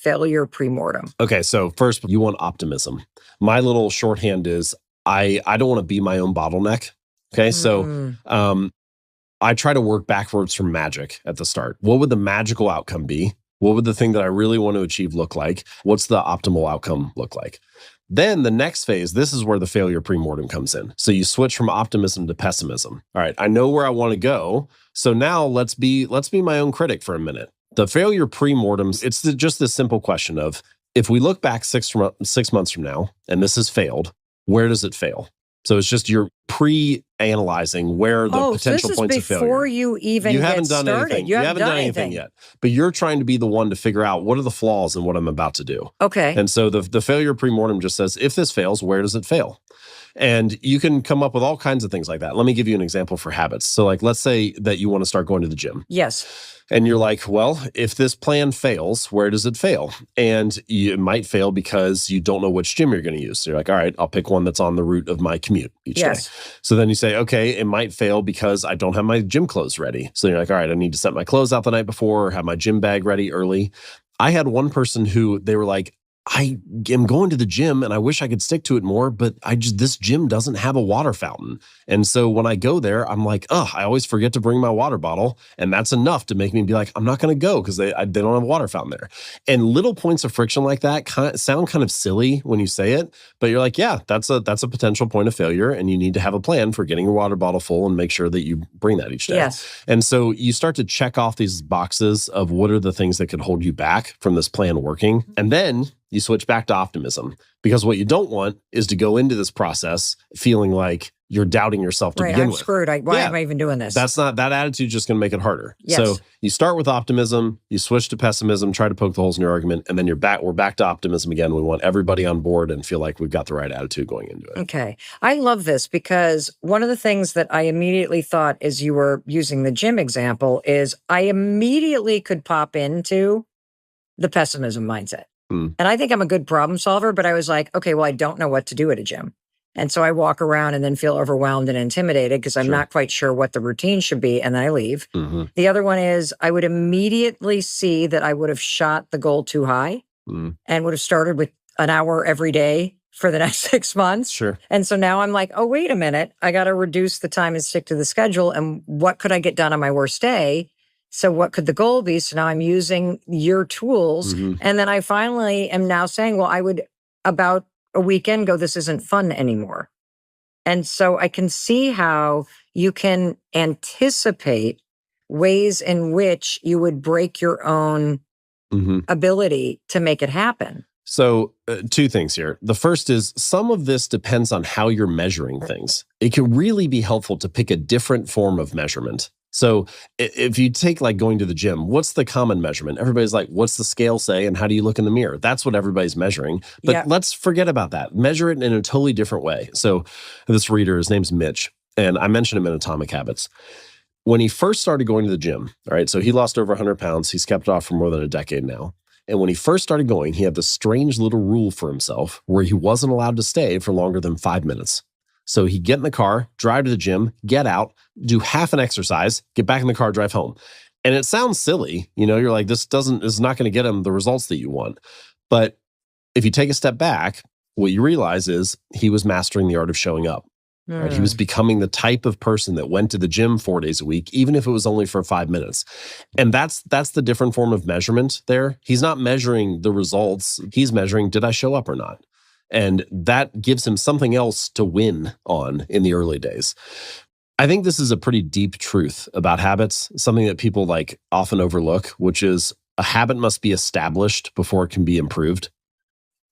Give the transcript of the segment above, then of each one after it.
failure pre-mortem? Okay, so first, you want optimism. My little shorthand is I don't want to be my own bottleneck. Okay, so I try to work backwards from magic at the start. What would the magical outcome be? What would the thing that I really want to achieve look like? What's the optimal outcome look like? Then the next phase, this is where the failure pre-mortem comes in. So you switch from optimism to pessimism. All right, I know where I want to go. So now let's be my own critic for a minute. The failure pre-mortems, it's just this simple question of, if we look back 6 months from now, and this has failed, where does it fail? So it's just you're pre-analyzing where the potential points of failure. Before you even haven't get done started. anything. You haven't done anything yet. But you're trying to be the one to figure out what are the flaws in what I'm about to do. Okay. And so the failure pre-mortem just says, if this fails, where does it fail? And you can come up with all kinds of things like that. Let me give you an example for habits. So like, let's say that you want to start going to the gym. Yes. And you're like, well, if this plan fails, where does it fail? And it might fail because you don't know which gym you're going to use. So you're like, all right, I'll pick one that's on the route of my commute each day. So then you say, okay, it might fail because I don't have my gym clothes ready. So you're like, all right, I need to set my clothes out the night before or have my gym bag ready early. I had one person who they were like, I am going to the gym and I wish I could stick to it more, but this gym doesn't have a water fountain. And so when I go there, I'm like, I always forget to bring my water bottle. And that's enough to make me be like, I'm not going to go because they don't have a water fountain there. And little points of friction like that sound kind of silly when you say it, but you're like, yeah, that's a potential point of failure. And you need to have a plan for getting your water bottle full and make sure that you bring that each day. Yes. And so you start to check off these boxes of what are the things that could hold you back from this plan working. And then you switch back to optimism, because what you don't want is to go into this process feeling like you're doubting yourself to begin with. Screwed. Why am I even doing this? That attitude just going to make it harder. Yes. So you start with optimism, you switch to pessimism, try to poke the holes in your argument, and then we're back to optimism again. We want everybody on board and feel like we've got the right attitude going into it. Okay. I love this because one of the things that I immediately thought as you were using the gym example is I immediately could pop into the pessimism mindset. And I think I'm a good problem solver, but I was like, okay, well, I don't know what to do at a gym. And so I walk around and then feel overwhelmed and intimidated because I'm not quite sure what the routine should be. And then I leave. The other one is I would immediately see that I would have shot the goal too high and would have started with an hour every day for the next 6 months. Sure. And so now I'm like, oh, wait a minute. I got to reduce the time and stick to the schedule. And what could I get done on my worst day? So what could the goal be? So now I'm using your tools. And then I finally am now saying, well, I would about a weekend go, this isn't fun anymore. And so I can see how you can anticipate ways in which you would break your own ability to make it happen. So 2 things here. The first is some of this depends on how you're measuring things. It can really be helpful to pick a different form of measurement. So if you take like going to the gym, what's the common measurement? Everybody's like, what's the scale say? And how do you look in the mirror? That's what everybody's measuring. But let's forget about that. Measure it in a totally different way. So this reader, his name's Mitch, and I mentioned him in Atomic Habits. When he first started going to the gym, all right, so he lost over 100 pounds. He's kept it off for more than a decade now. And when he first started going, he had this strange little rule for himself where he wasn't allowed to stay for longer than 5 minutes. So he'd get in the car, drive to the gym, get out, do half an exercise, get back in the car, drive home. And it sounds silly. You're like, this is not going to get him the results that you want. But if you take a step back, what you realize is he was mastering the art of showing up. Right? He was becoming the type of person that went to the gym 4 days a week, even if it was only for 5 minutes. And that's the different form of measurement there. He's not measuring the results. He's measuring, did I show up or not? And that gives him something else to win on in the early days. I think this is a pretty deep truth about habits, something that people like often overlook, which is a habit must be established before it can be improved.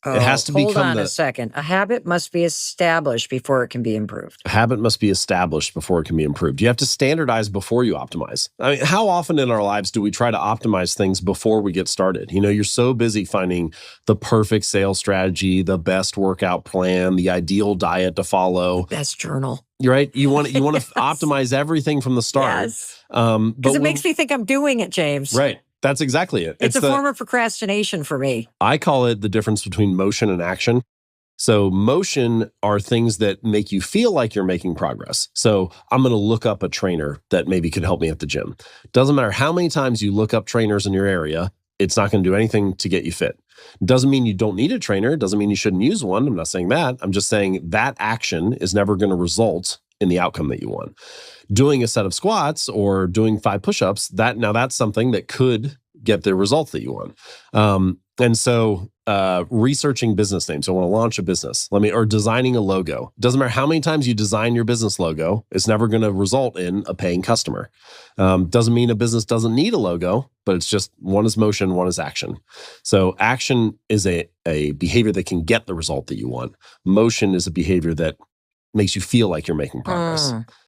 It has to become. Hold on a second. A habit must be established before it can be improved. A habit must be established before it can be improved. You have to standardize before you optimize. I mean, how often in our lives do we try to optimize things before we get started? You're so busy finding the perfect sales strategy, the best workout plan, the ideal diet to follow, best journal. You're right. You want to optimize everything from the start. Yes. Because it makes me think I'm doing it, James. Right. That's exactly it. It's a form of procrastination for me. I call it the difference between motion and action. So motion are things that make you feel like you're making progress. So I'm going to look up a trainer that maybe could help me at the gym. Doesn't matter how many times you look up trainers in your area. it's not going to do anything to get you fit. Doesn't mean you don't need a trainer. Doesn't mean you shouldn't use one. I'm not saying that. I'm just saying that action is never going to result in the outcome that you want. Doing a set of squats or doing 5 push-ups, that's something that could get the result that you want. And so researching business names. I want to launch a business. Or designing a logo. Doesn't matter how many times you design your business logo, it's never going to result in a paying customer. Doesn't mean a business doesn't need a logo, but it's just one is motion, one is action. So action is a behavior that can get the result that you want. Motion is a behavior that makes you feel like you're making progress.